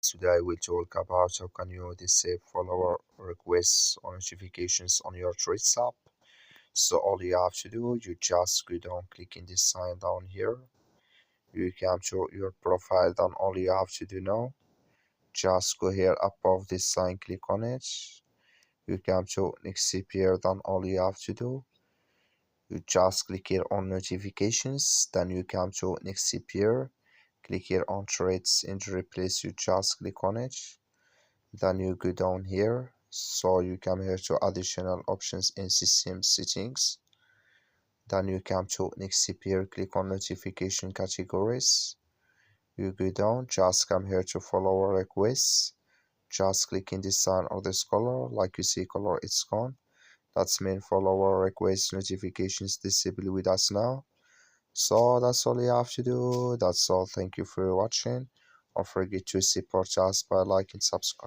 Today we'll talk about how can you disable follower requests or notifications on your Threads app. So all you have to do, you just go down, click in this sign down here. You come to your profile. Then all you have to do now, just go here above this sign, click on it. You come to next CPR. Then all you have to do, you just click here on notifications. Then you come to next CPR. Click here on Threads and replace. You just click on it. Then you go down here, so you come here to additional options in system settings. Then you come to next here, click on notification categories. You go down, just come here to follower requests. Just click in this sign or this color. Like you see color, it's gone. That's mean follower request notifications disabled with us now. So that's all you have to do. That's all. Thank you for watching. Don't forget to support us by liking and subscribe.